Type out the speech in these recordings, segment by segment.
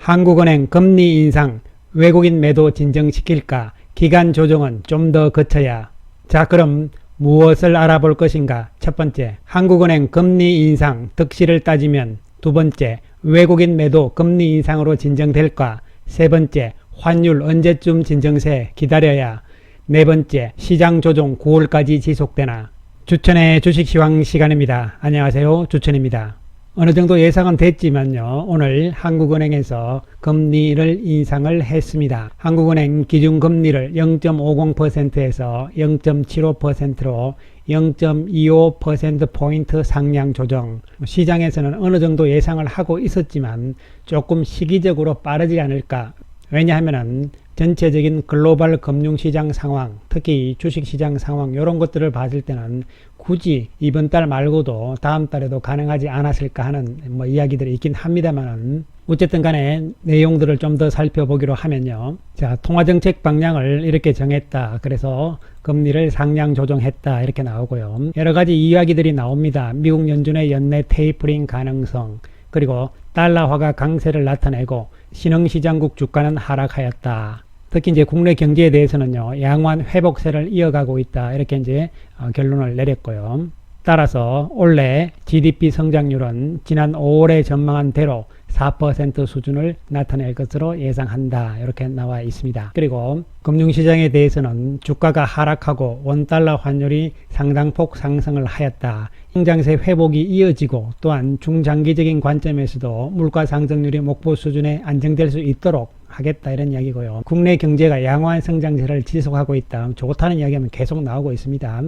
한국은행 금리 인상, 외국인 매도 진정시킬까? 기간 조정은 좀 더 거쳐야. 자, 그럼 무엇을 알아볼 것인가? 첫 번째, 한국은행 금리 인상 득실을 따지면. 두 번째, 외국인 매도 금리 인상으로 진정될까? 세 번째, 환율 언제쯤 진정세 기다려야. 네 번째, 시장 조정 9월까지 지속되나? 주천의 주식시황 시간입니다. 안녕하세요, 주천입니다. 어느 정도 예상은 됐지만요, 오늘 한국은행에서 금리를 인상을 했습니다. 한국은행 기준금리를 0.50%에서 0.75%로 0.25%포인트 상향 조정. 시장에서는 어느 정도 예상을 하고 있었지만 조금 시기적으로 빠르지 않을까. 왜냐하면 전체적인 글로벌 금융시장 상황, 특히 주식시장 상황 이런 것들을 봤을 때는 굳이 이번 달 말고도 다음 달에도 가능하지 않았을까 하는 이야기들이 있긴 합니다만, 어쨌든 간에 내용들을 좀 더 살펴보기로 하면요. 자, 통화정책 방향을 이렇게 정했다. 그래서 금리를 상향 조정했다. 이렇게 나오고요. 여러 가지 이야기들이 나옵니다. 미국 연준의 연내 테이퍼링 가능성, 그리고 달러화가 강세를 나타내고 신흥시장국 주가는 하락하였다. 특히 이제 국내 경제에 대해서는요, 양호한 회복세를 이어가고 있다. 이렇게 이제 결론을 내렸고요. 따라서 올해 GDP 성장률은 지난 5월에 전망한 대로 4% 수준을 나타낼 것으로 예상한다. 이렇게 나와 있습니다. 그리고 금융시장에 대해서는 주가가 하락하고 원달러 환율이 상당폭 상승을 하였다. 성장세 회복이 이어지고 또한 중장기적인 관점에서도 물가 상승률이 목표 수준에 안정될 수 있도록 하겠다, 이런 이야기고요. 국내 경제가 양호한 성장세를 지속하고 있다. 좋다는 이야기는 계속 나오고 있습니다.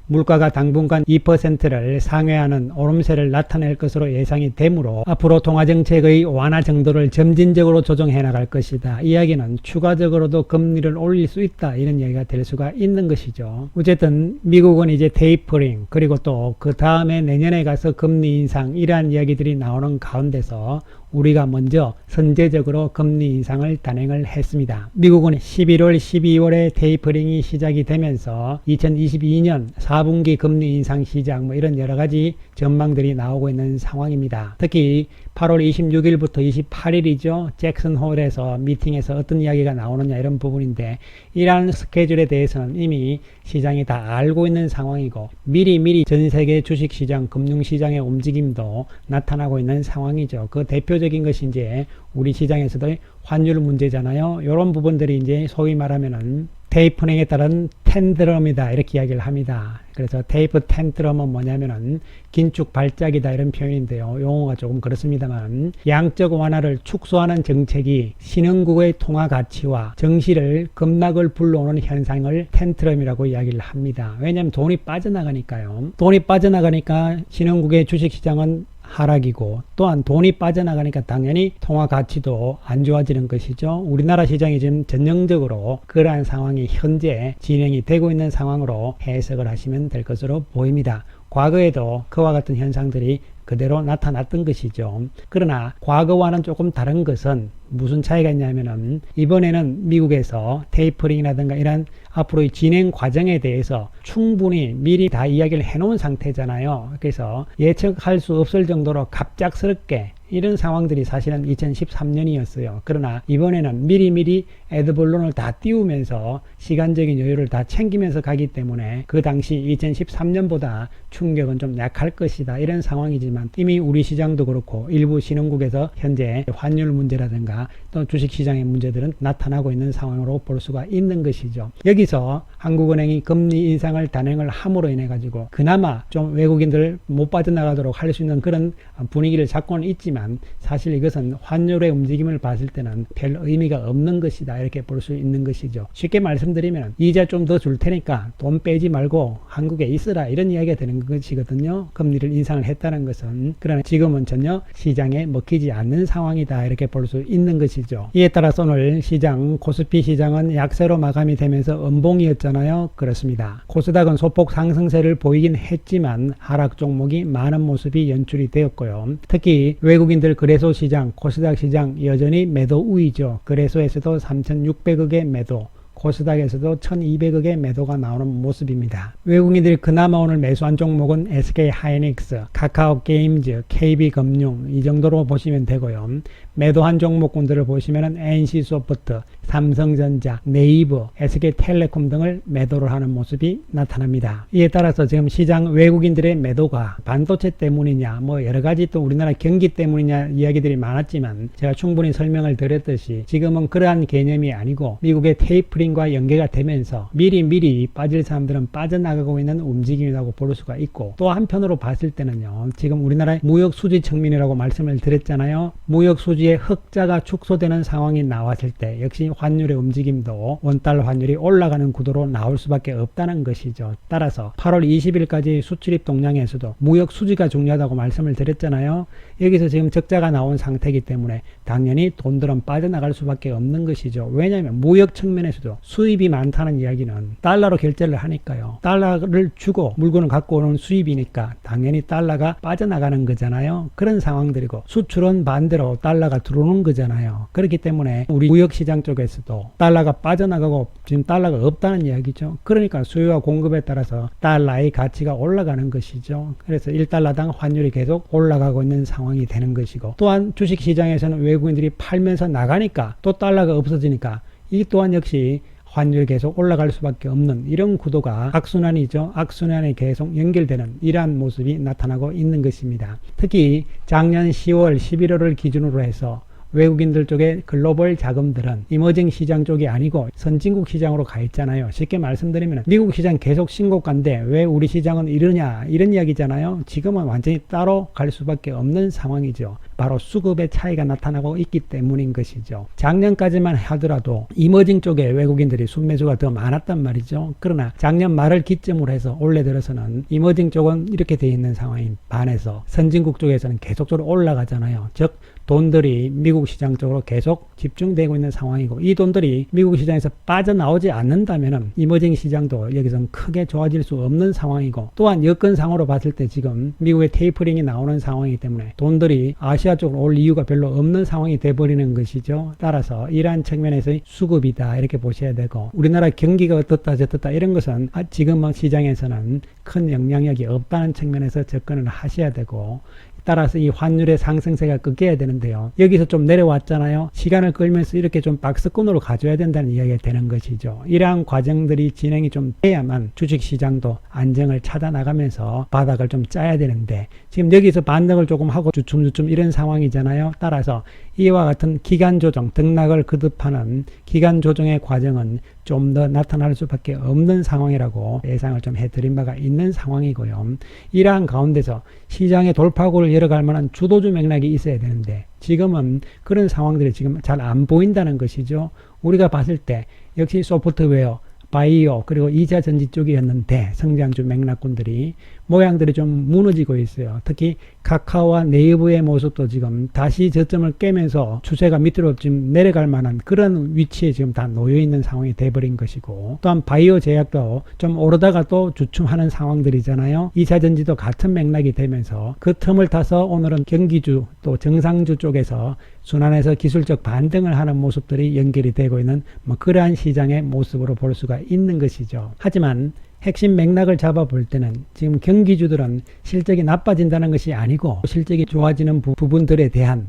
물가가 당분간 2%를 상회하는 오름세를 나타낼 것으로 예상이 되므로 앞으로 통화정책의 완화 정도를 점진적으로 조정해 나갈 것이다. 이 이야기는 추가적으로도 금리를 올릴 수 있다, 이런 이야기가 될 수가 있는 것이죠. 어쨌든 미국은 이제 테이퍼링, 그리고 또 그 다음에 내년에 가서 금리 인상, 이러한 이야기들이 나오는 가운데서 우리가 먼저 선제적으로 금리 인상을 단행을 했습니다. 미국은 11월, 12월에 테이퍼링이 시작이 되면서 2022년 4분기 금리 인상 시작, 이런 여러 가지 전망들이 나오고 있는 상황입니다. 특히 8월 26일부터 28일이죠. 잭슨홀에서 미팅에서 어떤 이야기가 나오느냐, 이런 부분인데, 이러한 스케줄에 대해서는 이미 시장이 다 알고 있는 상황이고 미리 전 세계 주식시장, 금융시장의 움직임도 나타나고 있는 상황이죠. 그 대표적인 것이 이제 우리 시장에서도 환율 문제잖아요. 이런 부분들이 이제 소위 말하면은 테이퍼링에 따른 텐드럼이다, 이렇게 이야기를 합니다. 그래서 테이프 텐드럼은 뭐냐면은 긴축 발작이다, 이런 표현인데요. 용어가 조금 그렇습니다만, 양적 완화를 축소하는 정책이 신흥국의 통화 가치와 정시를 급락을 불러오는 현상을 텐트럼이라고 이야기를 합니다. 왜냐하면 돈이 빠져나가니까요. 돈이 빠져나가니까 신흥국의 주식시장은 하락이고, 또한 돈이 빠져나가니까 당연히 통화 가치도 안 좋아지는 것이죠. 우리나라 시장이 지금 전형적으로 그러한 상황이 현재 진행이 되고 있는 상황으로 해석을 하시면 될 것으로 보입니다. 과거에도 그와 같은 현상들이 그대로 나타났던 것이죠. 그러나 과거와는 조금 다른 것은 무슨 차이가 있냐면은, 이번에는 미국에서 테이퍼링이라든가 이런 앞으로의 진행 과정에 대해서 충분히 미리 다 이야기를 해놓은 상태잖아요. 그래서 예측할 수 없을 정도로 갑작스럽게 이런 상황들이 사실은 2013년이었어요. 그러나 이번에는 미리 애드벌론을 다 띄우면서 시간적인 여유를 다 챙기면서 가기 때문에 그 당시 2013년보다 충격은 좀 약할 것이다, 이런 상황이지만, 이미 우리 시장도 그렇고 일부 신흥국에서 현재 환율 문제라든가 또 주식시장의 문제들은 나타나고 있는 상황으로 볼 수가 있는 것이죠. 여기서 한국은행이 금리 인상을 단행을 함으로 인해 가지고 그나마 좀 외국인들 못 빠져나가도록 할 수 있는 그런 분위기를 잡고는 있지만, 사실 이것은 환율의 움직임을 봤을 때는 별 의미가 없는 것이다, 이렇게 볼 수 있는 것이죠. 쉽게 말씀드리면 이자 좀 더 줄 테니까 돈 빼지 말고 한국에 있으라, 이런 이야기가 되는 것이거든요. 금리를 인상을 했다는 것은. 그러나 지금은 전혀 시장에 먹히지 않는 상황이다, 이렇게 볼 수 있는 것이죠. 이에 따라서 오늘 시장, 코스피 시장은 약세로 마감이 되면서 음봉이었잖아요. 그렇습니다. 코스닥은 소폭 상승세를 보이긴 했지만 하락 종목이 많은 모습이 연출이 되었고요. 특히 외국인들 거래소 시장, 코스닥 시장 여전히 매도 우위죠. 거래소에서도 3,600억의 매도, 코스닥에서도 1200억의 매도가 나오는 모습입니다. 외국인들이 그나마 오늘 매수한 종목은 SK하이닉스, 카카오게임즈, KB금융 이 정도로 보시면 되고요. 매도한 종목군들을 보시면 NC소프트, 삼성전자, 네이버, SK텔레콤 등을 매도를 하는 모습이 나타납니다. 이에 따라서 지금 시장 외국인들의 매도가 반도체 때문이냐 뭐 여러가지 또 우리나라 경기 때문이냐 이야기들이 많았지만 제가 충분히 설명을 드렸듯이 지금은 그러한 개념이 아니고 미국의 테이퍼링과 연계가 되면서 미리 빠질 사람들은 빠져나가고 있는 움직임이라고 볼 수가 있고, 또 한편으로 봤을 때는요, 지금 우리나라의 무역 수지 측면이라고 말씀을 드렸잖아요. 무역 수지의 흑자가 축소되는 상황이 나왔을 때 역시 환율의 움직임도 원달러 환율이 올라가는 구도로 나올 수밖에 없다는 것이죠. 따라서 8월 20일까지 수출입 동향에서도 무역 수지가 중요하다고 말씀을 드렸잖아요. 여기서 지금 적자가 나온 상태이기 때문에 당연히 돈들은 빠져나갈 수밖에 없는 것이죠. 왜냐하면 무역 측면에서도 수입이 많다는 이야기는 달러로 결제를 하니까요. 달러를 주고 물건을 갖고 오는 수입이니까 당연히 달러가 빠져나가는 거잖아요. 그런 상황들이고, 수출은 반대로 달러가 들어오는 거잖아요. 그렇기 때문에 우리 무역시장 쪽에서도 달러가 빠져나가고 지금 달러가 없다는 이야기죠. 그러니까 수요와 공급에 따라서 달러의 가치가 올라가는 것이죠. 그래서 1달러당 환율이 계속 올라가고 있는 상황이 되는 것이고, 또한 주식시장에서는 외국인들이 팔면서 나가니까 또 달러가 없어지니까 이 또한 역시 환율이 계속 올라갈 수밖에 없는 이런 구도가 악순환이죠. 악순환에 계속 연결되는 이러한 모습이 나타나고 있는 것입니다. 특히 작년 10월, 11월을 기준으로 해서 외국인들 쪽의 글로벌 자금들은 이머징 시장 쪽이 아니고 선진국 시장으로 가 있잖아요. 쉽게 말씀드리면 미국 시장 계속 신고가인데 왜 우리 시장은 이러냐 이런 이야기잖아요. 지금은 완전히 따로 갈 수밖에 없는 상황이죠. 바로 수급의 차이가 나타나고 있기 때문인 것이죠. 작년까지만 하더라도 이머징 쪽에 외국인들이 순매수가 더 많았단 말이죠. 그러나 작년 말을 기점으로 해서 올해 들어서는 이머징 쪽은 이렇게 돼 있는 상황인 반해서 선진국 쪽에서는 계속적으로 올라가잖아요. 즉 돈들이 미국 시장 쪽으로 계속 집중되고 있는 상황이고, 이 돈들이 미국 시장에서 빠져나오지 않는다면 이머징 시장도 여기서는 크게 좋아질 수 없는 상황이고, 또한 여건상으로 봤을 때 지금 미국의 테이퍼링이 나오는 상황이기 때문에 돈들이 아시아 쪽으로 올 이유가 별로 없는 상황이 돼버리는 것이죠. 따라서 이러한 측면에서의 수급이다 이렇게 보셔야 되고, 우리나라 경기가 어떻다 저떻다 이런 것은 지금은 시장에서는 큰 영향력이 없다는 측면에서 접근을 하셔야 되고, 따라서 이 환율의 상승세가 끊겨야 되는데요. 여기서 좀 내려왔잖아요. 시간을 끌면서 이렇게 좀 박스권으로 가져야 된다는 이야기가 되는 것이죠. 이러한 과정들이 진행이 좀 돼야만 주식시장도 안정을 찾아 나가면서 바닥을 좀 짜야 되는데, 지금 여기서 반등을 조금 하고 주춤주춤 이런 상황이잖아요. 따라서 이와 같은 기간 조정, 등락을 거듭하는 기간 조정의 과정은 좀 더 나타날 수밖에 없는 상황이라고 예상을 좀 해드린 바가 있는 상황이고요. 이러한 가운데서 시장의 돌파구를 열어갈 만한 주도주 맥락이 있어야 되는데 지금은 그런 상황들이 지금 잘 안 보인다는 것이죠. 우리가 봤을 때 역시 소프트웨어, 바이오 그리고 2차 전지 쪽이었는데 성장주 맥락군들이 모양들이 좀 무너지고 있어요. 특히 카카오와 네이버의 모습도 지금 다시 저점을 깨면서 추세가 밑으로 지금 내려갈 만한 그런 위치에 지금 다 놓여 있는 상황이 돼버린 것이고, 또한 바이오 제약도 좀 오르다가 또 주춤하는 상황들이잖아요. 2차 전지도 같은 맥락이 되면서 그 틈을 타서 오늘은 경기주 또 정상주 쪽에서 순환해서 기술적 반등을 하는 모습들이 연결이 되고 있는 그러한 시장의 모습으로 볼 수가 있는 것이죠. 하지만 핵심 맥락을 잡아볼 때는 지금 경기주들은 실적이 나빠진다는 것이 아니고 실적이 좋아지는 부분들에 대한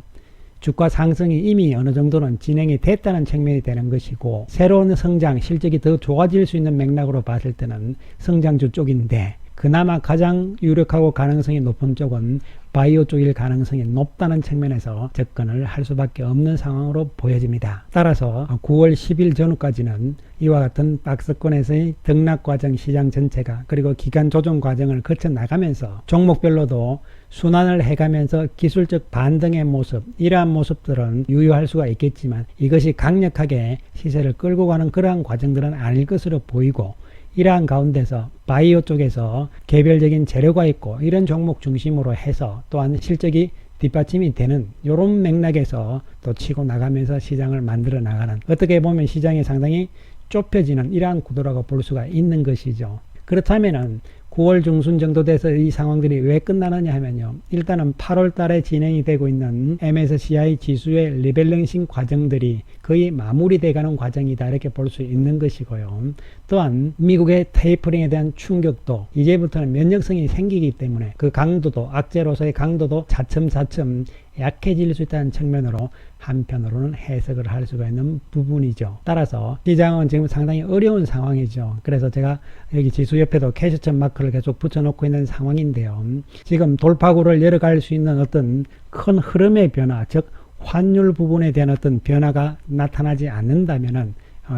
주가 상승이 이미 어느 정도는 진행이 됐다는 측면이 되는 것이고, 새로운 성장, 실적이 더 좋아질 수 있는 맥락으로 봤을 때는 성장주 쪽인데 그나마 가장 유력하고 가능성이 높은 쪽은 바이오 쪽일 가능성이 높다는 측면에서 접근을 할 수밖에 없는 상황으로 보여집니다. 따라서 9월 10일 전후까지는 이와 같은 박스권에서의 등락 과정 시장 전체가 그리고 기간 조정 과정을 거쳐 나가면서 종목별로도 순환을 해가면서 기술적 반등의 모습, 이러한 모습들은 유효할 수가 있겠지만 이것이 강력하게 시세를 끌고 가는 그러한 과정들은 아닐 것으로 보이고, 이러한 가운데서 바이오 쪽에서 개별적인 재료가 있고 이런 종목 중심으로 해서 또한 실적이 뒷받침이 되는 이런 맥락에서 또 치고 나가면서 시장을 만들어 나가는, 어떻게 보면 시장이 상당히 좁혀지는 이러한 구도라고 볼 수가 있는 것이죠. 그렇다면은 9월 중순 정도 돼서 이 상황들이 왜 끝나느냐 하면요. 일단은 8월 달에 진행이 되고 있는 MSCI 지수의 리밸런싱 과정들이 거의 마무리돼 가는 과정이다 이렇게 볼 수 있는 것이고요. 또한 미국의 테이퍼링에 대한 충격도 이제부터는 면역성이 생기기 때문에 그 강도도 악재로서의 강도도 차츰차츰 약해질 수 있다는 측면으로 한편으로는 해석을 할 수가 있는 부분이죠. 따라서 시장은 지금 상당히 어려운 상황이죠. 그래서 제가 여기 지수 옆에도 캐시점 마크를 계속 붙여놓고 있는 상황인데요. 지금 돌파구를 열어갈 수 있는 어떤 큰 흐름의 변화, 즉 환율 부분에 대한 어떤 변화가 나타나지 않는다면은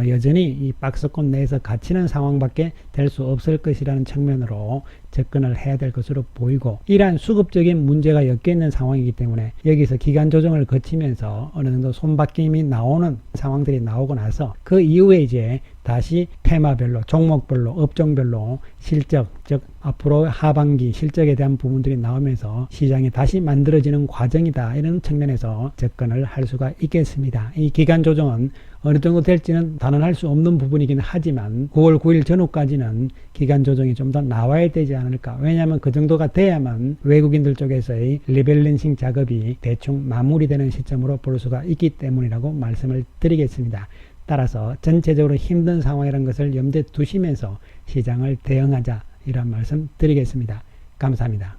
여전히 이 박스권 내에서 갇히는 상황밖에 될 수 없을 것이라는 측면으로 접근을 해야 될 것으로 보이고, 이러한 수급적인 문제가 엮여 있는 상황이기 때문에 여기서 기간 조정을 거치면서 어느 정도 손바뀜이 나오는 상황들이 나오고 나서 그 이후에 이제 다시 테마별로, 종목별로, 업종별로 실적, 즉 앞으로 하반기 실적에 대한 부분들이 나오면서 시장이 다시 만들어지는 과정이다, 이런 측면에서 접근을 할 수가 있겠습니다. 이 기간 조정은 어느 정도 될지는 단언할 수 없는 부분이긴 하지만 9월 9일 전후까지는 기간 조정이 좀 더 나와야 되지 않을까. 왜냐하면 그 정도가 돼야만 외국인들 쪽에서의 리밸런싱 작업이 대충 마무리되는 시점으로 볼 수가 있기 때문이라고 말씀을 드리겠습니다. 따라서 전체적으로 힘든 상황이라는 것을 염두에 두시면서 시장을 대응하자, 이런 말씀 드리겠습니다. 감사합니다.